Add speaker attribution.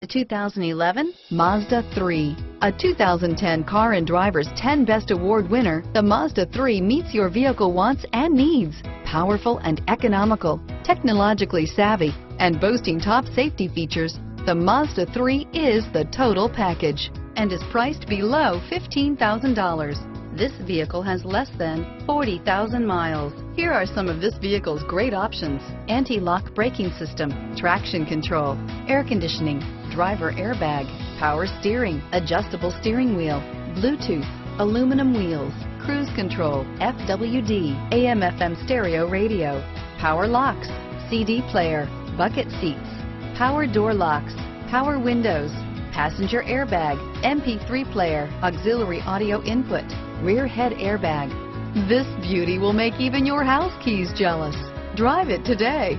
Speaker 1: The 2011 Mazda 3. A 2010 Car and Driver's 10 Best Award winner, the Mazda 3 meets your vehicle wants and needs. Powerful and economical, technologically savvy, and boasting top safety features, the Mazda 3 is the total package and is priced below $15,000. This vehicle has less than 40,000 miles. Here are some of this vehicle's great options: anti-lock braking system, traction control, air conditioning, driver airbag, power steering, adjustable steering wheel, Bluetooth, aluminum wheels, cruise control, FWD, AM/FM stereo radio, power locks, CD player, bucket seats, power door locks, power windows, passenger airbag, MP3 player, auxiliary audio input, rear head airbag. This beauty will make even your house keys jealous. Drive it today.